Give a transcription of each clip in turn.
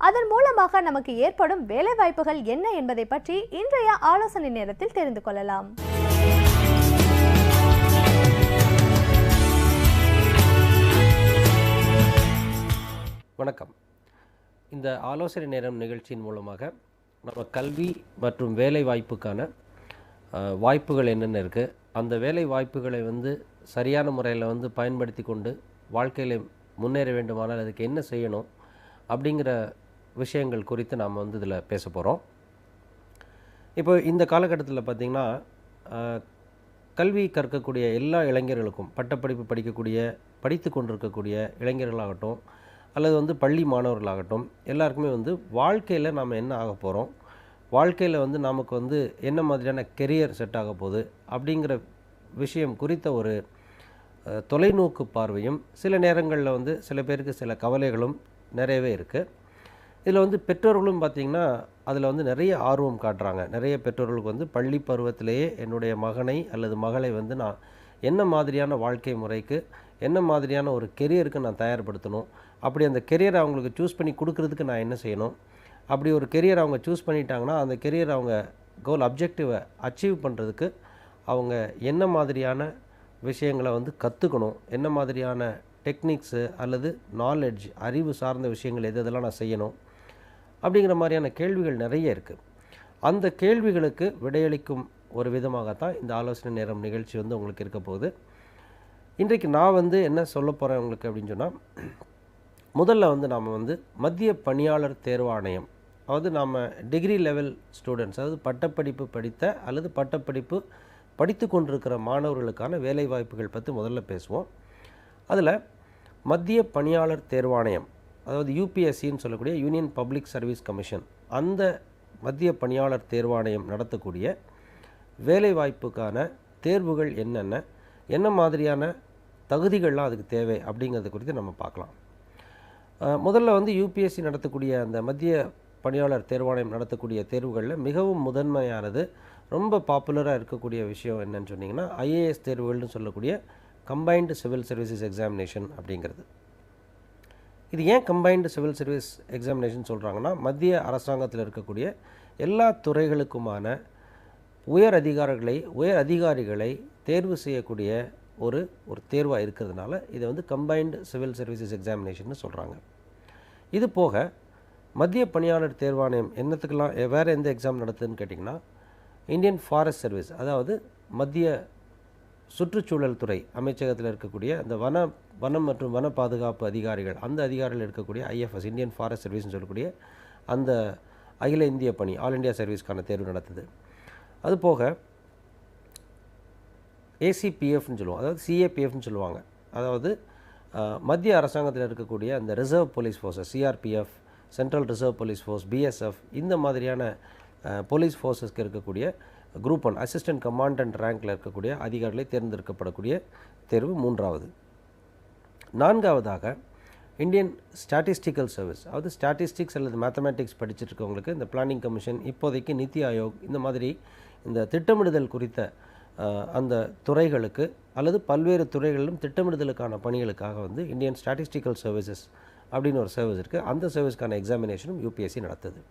அதன் மூலமாக நமக்கு ஏற்படும் வேலைவாய்ப்புகள் என்ன என்பதை பற்றி இன்றைய ஆலோசனை நேரத்தில் தெரிந்து கொள்ளலாம். வணக்கம். இந்த ஆலோசனை நேரம் நிகழ்ச்சியின் மூலமாக நம்ம கல்வி மற்றும் வேலை வாய்ப்புக்கான வாய்ப்புகள் என்னென்ன இருக்குது, அந்த வேலை வாய்ப்புகளை சரியான முறையில் பயன்படுத்தி கொண்டு வாழ்க்கையில் முன்னேற வேண்டுமானால் அதுக்கு என்ன செய்யணும் அப்படிங்கிற விஷயங்கள் குறித்து நாம் இதில் பேச போகிறோம். இப்போ இந்த காலகட்டத்தில் பார்த்திங்கன்னா கல்வி கற்கக்கூடிய எல்லா இளைஞர்களுக்கும், பட்டப்படிப்பு படித்து கொண்டிருக்கக்கூடிய இளைஞர்களாகட்டும் அல்லது பள்ளி மாணவர்களாகட்டும், எல்லாருக்குமே வாழ்க்கையில் நாம் என்ன ஆக போகிறோம், வாழ்க்கையில் நமக்கு என்ன மாதிரியான கெரியர் செட் ஆக போகுது அப்படிங்கிற விஷயம் குறித்த ஒரு தொலைநோக்கு பார்வையும் சில நேரங்களில் சில பேருக்கு சில கவலைகளும் நிறையவே இருக்குது. இதில் பெற்றோர்களும் பார்த்திங்கன்னா அதில் நிறைய ஆர்வம் காட்டுறாங்க. நிறைய பெற்றோர்களுக்கு பள்ளி பருவத்திலேயே என்னுடைய மகனை அல்லது மகளை நான் என்ன மாதிரியான வாழ்க்கை முறைக்கு, என்ன மாதிரியான ஒரு கெரியருக்கு நான் தயார்படுத்தணும், அப்படி அந்த கெரியரை அவங்களுக்கு சூஸ் பண்ணி கொடுக்கறதுக்கு நான் என்ன செய்யணும், அப்படி ஒரு கெரியர் அவங்க சூஸ் பண்ணிட்டாங்கன்னா அந்த கெரியர் அவங்க கோல் அப்ஜெக்டிவை அச்சீவ் பண்ணுறதுக்கு அவங்க என்ன மாதிரியான விஷயங்களை கற்றுக்கணும், என்ன மாதிரியான டெக்னிக்ஸு அல்லது நாலெட்ஜ், அறிவு சார்ந்த விஷயங்கள் எதெல்லாம் நான் செய்யணும் அப்படிங்கிற மாதிரியான கேள்விகள் நிறைய இருக்குது. அந்த கேள்விகளுக்கு விடையளிக்கும் ஒரு விதமாகத்தான் இந்த ஆலோசனை நேரம் நிகழ்ச்சி உங்களுக்கு இருக்க போகுது. இன்றைக்கு நான் என்ன சொல்ல போகிறேன் உங்களுக்கு அப்படின்னு சொன்னால், முதல்ல நாம் மத்திய பணியாளர் தேர்வாணையம், அதாவது நாம் டிகிரி லெவல் ஸ்டூடெண்ட்ஸ், அதாவது பட்டப்படிப்பு படித்த அல்லது பட்டப்படிப்பு படித்து கொண்டிருக்கிற மாணவர்களுக்கான வேலைவாய்ப்புகள் பற்றி முதல்ல பேசுவோம். அதில் மத்திய பணியாளர் தேர்வாணையம், அதாவது யூபிஎஸ்சின்னு சொல்லக்கூடிய யூனியன் பப்ளிக் சர்வீஸ் கமிஷன், அந்த மத்திய பணியாளர் தேர்வாணையம் நடத்தக்கூடிய வேலைவாய்ப்புக்கான தேர்வுகள் என்னென்ன, என்ன மாதிரியான தகுதிகள்லாம் அதுக்கு தேவை அப்படிங்கிறது குறித்து நம்ம பார்க்கலாம். முதல்ல யூபிஎஸ்சி நடத்தக்கூடிய அந்த மத்திய பணியாளர் தேர்வாணையம் நடத்தக்கூடிய தேர்வுகளில் மிகவும் முதன்மையானது, ரொம்ப பாப்புலராக இருக்கக்கூடிய விஷயம் என்னன்னு சொன்னிங்கன்னா ஐஏஎஸ் தேர்வுகள்னு சொல்லக்கூடிய கம்பைன்டு சிவில் சர்வீசஸ் எக்ஸாமினேஷன் அப்படிங்கிறது. இது ஏன் கம்பைன்டு சிவில் சர்வீஸ் எக்ஸாமினேஷன் சொல்கிறாங்கன்னா, மத்திய அரசாங்கத்தில் இருக்கக்கூடிய எல்லா துறைகளுக்குமான உயர் அதிகாரிகளை தேர்வு செய்யக்கூடிய ஒரு தேர்வாக இருக்கிறதுனால இதை கம்பைன்டு சிவில் சர்வீசஸ் எக்ஸாமினேஷன் சொல்கிறாங்க. இது போக மத்திய பணியாளர் தேர்வாணையம் என்னத்துக்கெல்லாம் வேறு எந்த எக்ஸாம் நடத்துதுன்னு கேட்டிங்கன்னா, இந்தியன் ஃபாரஸ்ட் சர்வீஸ், அதாவது மத்திய சுற்றுச்சூழல் துறை அமைச்சகத்தில் இருக்கக்கூடிய அந்த வனம் மற்றும் வன பாதுகாப்பு அதிகாரிகள், அந்த அதிகாரிகள் இருக்கக்கூடிய ஐஎஃப்எஸ், இந்தியன் ஃபாரஸ்ட் சர்வீஸ்னு சொல்லக்கூடிய அந்த அகில இந்திய பணி, ஆல் இண்டியா சர்வீஸ்க்கான தேர்வு நடத்துது. அதுபோக ஏசிபிஎஃப்னு சொல்லுவோம், அதாவது சிஏபிஎஃப்னு சொல்லுவாங்க, அதாவது மத்திய அரசாங்கத்தில் இருக்கக்கூடிய அந்த reserve police forces, CRPF, central reserve police force, BSF, இந்த மாதிரியான போலீஸ் ஃபோர்ஸஸ்க்கு இருக்கக்கூடிய குரூப் 1 அசிஸ்டன்ட் கமாண்டன்ட் ரேங்கில் இருக்கக்கூடிய அதிகாரிகளை தேர்ந்தெடுக்கப்படக்கூடிய தேர்வு 3வது. 4வதாக இந்தியன் ஸ்டாட்டிஸ்டிக்கல் சர்வீஸ், அதாவது ஸ்டாட்டிஸ்டிக்ஸ் அல்லது மேத்தமேட்டிக்ஸ் படிச்சுட்டு இருக்கவங்களுக்கு இந்த பிளானிங் கமிஷன், இப்போதைக்கு நித்தி ஆயோக், இந்த மாதிரி இந்த திட்டமிடுதல் குறித்த அந்த துறைகளுக்கு அல்லது பல்வேறு துறைகளிலும் திட்டமிடுதலுக்கான பணிகளுக்காக இந்தியன் ஸ்டாட்டிஸ்டிக்கல் சர்வீசஸ் அப்படின்னு ஒரு சர்வீஸ் இருக்குது. அந்த சர்வீஸ்க்கான எக்ஸாமினேஷனும் யூபிஎஸ்சி நடத்துது.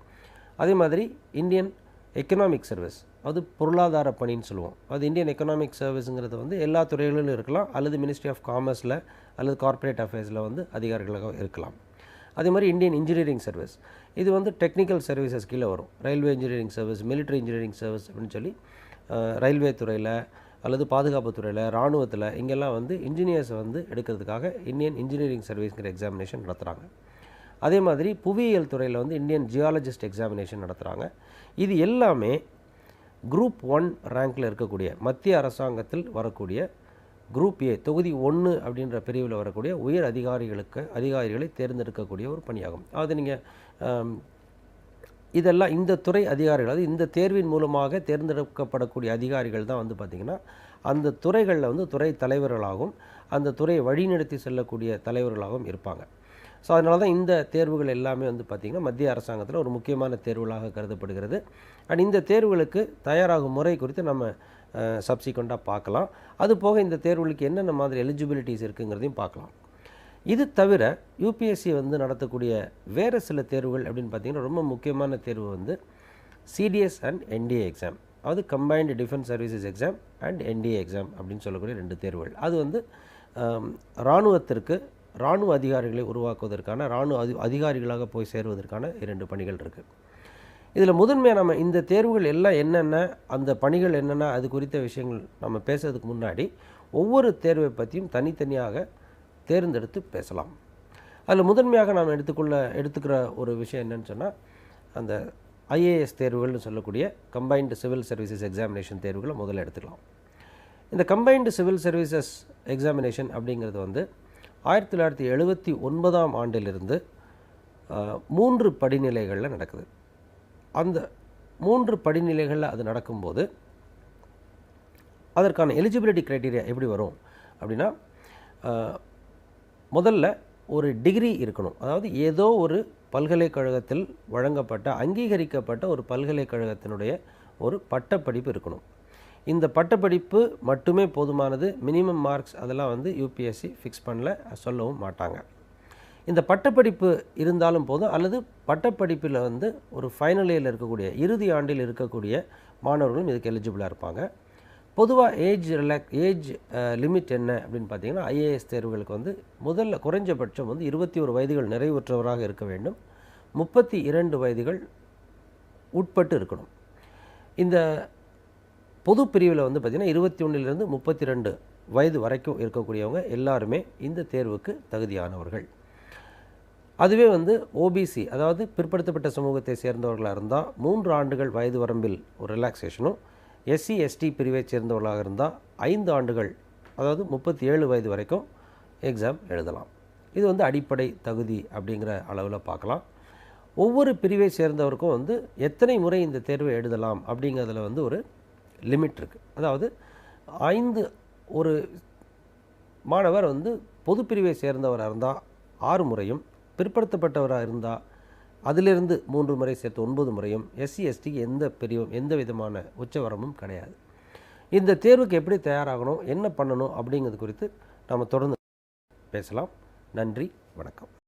அதே மாதிரி இந்தியன் எக்கனாமிக் சர்வீஸ், அது பொருளாதார பணின்னு சொல்லுவோம். அது இந்தியன் எக்கனாமிக் சர்வீஸுங்கிறது எல்லா துறைகளிலும் இருக்கலாம், அல்லது மினிஸ்ட்ரி ஆஃப் காமர்ஸில் அல்லது கார்ப்பரேட் அஃபேர்ஸில் அதிகாரிகளாக இருக்கலாம். அதே மாதிரி இந்தியன் இன்ஜினியரிங் சர்வீஸ், இது டெக்னிக்கல் சர்வீசஸ் கீழே வரும். Railway engineering service, military engineering service அப்படின்னு சொல்லி ரயில்வே துறையில் அல்லது பாதுகாப்பு துறையில், இராணுவத்தில், இங்கெல்லாம் இன்ஜினியர்ஸை எடுக்கிறதுக்காக இந்தியன் இன்ஜினியரிங் சர்வீஸ்ங்கிற எக்ஸாமினேஷன் நடத்துகிறாங்க. அதே மாதிரி புவியியல் துறையில் இந்தியன் ஜியாலஜிஸ்ட் எக்ஸாமினேஷன் நடத்துகிறாங்க. இது எல்லாமே குரூப் 1 ரேங்கில் இருக்கக்கூடிய, மத்திய அரசாங்கத்தில் வரக்கூடிய குரூப் ஏ தொகுதி 1 அப்படின்ற பிரிவில் வரக்கூடிய உயர் அதிகாரிகளை தேர்ந்தெடுக்கக்கூடிய ஒரு பணியாகும். அதாவது நீங்கள் இதெல்லாம் இந்த துறை அதிகாரிகள், அதாவது இந்த தேர்வின் மூலமாக தேர்ந்தெடுக்கப்படக்கூடிய அதிகாரிகள் தான் பார்த்திங்கன்னா அந்த துறைகளில் துறை தலைவர்களாகவும் அந்த துறையை வழிநடத்தி செல்லக்கூடிய தலைவர்களாகவும் இருப்பாங்க. ஸோ அதனால தான் இந்த தேர்வுகள் எல்லாமே பார்த்திங்கன்னா மத்திய அரசாங்கத்தில் ஒரு முக்கியமான தேர்வுகளாக கருதப்படுகிறது. அண்ட் இந்த தேர்வுகளுக்கு தயாராகும் முறை குறித்து நம்ம சப்சிக்வெண்ட்டாக பார்க்கலாம். அது போக இந்த தேர்வுகளுக்கு என்னென்ன மாதிரி எலிஜிபிலிட்டிஸ் இருக்குங்கிறதையும் பார்க்கலாம். இது தவிர யூபிஎஸ்சி வந்து நடத்தக்கூடிய வேறு சில தேர்வுகள் அப்படின்னு பார்த்தீங்கன்னா ரொம்ப முக்கியமான தேர்வு வந்து சிடிஎஸ் அண்ட் என்டிஏ எக்ஸாம், அதாவது combined defence services exam and NDA exam அப்படின்னு சொல்லக்கூடிய 2 தேர்வுகள். அது வந்து இராணுவத்திற்கு இராணுவ அதிகாரிகளை உருவாக்குவதற்கான அதிகாரிகளாக போய் சேருவதற்கான 2 பணிகள் இருக்குது. இதில் முதன்மையாக நம்ம இந்த தேர்வுகள் எல்லாம் என்னென்ன, அந்த பணிகள் என்னென்ன, அது குறித்த விஷயங்கள் நம்ம பேசுறதுக்கு முன்னாடி ஒவ்வொரு தேர்வை பற்றியும் தனித்தனியாக தேர்ந்தெடுத்து பேசலாம். அதில் முதன்மையாக நாம் எடுத்துக்கிற ஒரு விஷயம் என்னன்னு சொன்னால், அந்த ஐஏஎஸ் தேர்வுகள்னு சொல்லக்கூடிய கம்பைன்டு சிவில் சர்வீசஸ் எக்ஸாமினேஷன் தேர்வுகளை முதல்ல எடுத்துக்கலாம். இந்த கம்பைன்டு சிவில் சர்வீசஸ் எக்ஸாமினேஷன் அப்படிங்கிறது வந்து 1979ஆம் ஆண்டிலிருந்து 3 படிநிலைகளில் நடக்குது. அந்த 3 படிநிலைகளில் அது நடக்கும்போது அதற்கான எலிஜிபிலிட்டி க்ரைட்டீரியா எப்படி வரும் அப்படின்னா, முதல்ல ஒரு டிகிரி இருக்கணும். அதாவது ஏதோ ஒரு பல்கலைக்கழகத்தில் வழங்கப்பட்ட அங்கீகரிக்கப்பட்ட ஒரு பல்கலைக்கழகத்தினுடைய ஒரு பட்டப்படிப்பு இருக்கணும். இந்த பட்டப்படிப்பு மட்டுமே போதுமானது. மினிமம் மார்க்ஸ் அதெல்லாம் வந்து யூபிஎஸ்சி ஃபிக்ஸ் பண்ணல, சொல்லவும் மாட்டாங்க. இந்த பட்டப்படிப்பு இருந்தாலும் போதும், அல்லது பட்டப்படிப்பில் வந்து ஒரு ஃபைனல் இயரில் இருக்கக்கூடிய இறுதி ஆண்டில் இருக்கக்கூடிய மாணவர்களும் இதுக்கு எலிஜிபிளாக இருப்பாங்க. பொதுவாக ஏஜ் லிமிட் என்ன அப்படின்னு பார்த்தீங்கன்னா, ஐஏஎஸ் தேர்வுகளுக்கு வந்து முதல்ல குறைஞ்சபட்சம் வந்து 21 வயதுகள் நிறைவுற்றவராக இருக்க வேண்டும். 32 வயதுகள் உட்பட்டு இருக்கணும். இந்த பொது பிரிவில் வந்து பார்த்திங்கன்னா 21லிருந்து 32 வயது வரைக்கும் இருக்கக்கூடியவங்க எல்லாருமே இந்த தேர்வுக்கு தகுதியானவர்கள். அதுவே வந்து ஓபிசி, அதாவது பிற்படுத்தப்பட்ட சமூகத்தை சேர்ந்தவர்களாக இருந்தால் 3 ஆண்டுகள் வயது வரம்பில் ஒரு ரிலாக்ஸேஷனும், எஸ்சி எஸ்டி பிரிவை சேர்ந்தவர்களாக இருந்தால் 5 ஆண்டுகள், அதாவது 37 வயது வரைக்கும் எக்ஸாம் எழுதலாம். இது வந்து அடிப்படை தகுதி அப்படிங்கிற அளவில் பார்க்கலாம். ஒவ்வொரு பிரிவை சேர்ந்தவருக்கும் வந்து எத்தனை முறை இந்த தேர்வை எழுதலாம் அப்படிங்கிறதுல வந்து ஒரு லிமிட் இருக்குது. அதாவது 5 ஒரு மாணவர் வந்து பொது பிரிவை சேர்ந்தவராக இருந்தால் 6 முறையும், பிற்படுத்தப்பட்டவராக இருந்தால் அதிலிருந்து 3 முறை சேர்த்து 9 முறையும், எஸ்சி எஸ்டிக்கு எந்த விதமான உச்சவரமும் கிடையாது. இந்த தேர்வுக்கு எப்படி தயாராகணும், என்ன பண்ணணும் அப்படிங்கிறது குறித்து நாம் தொடர்ந்து பேசலாம். நன்றி, வணக்கம்.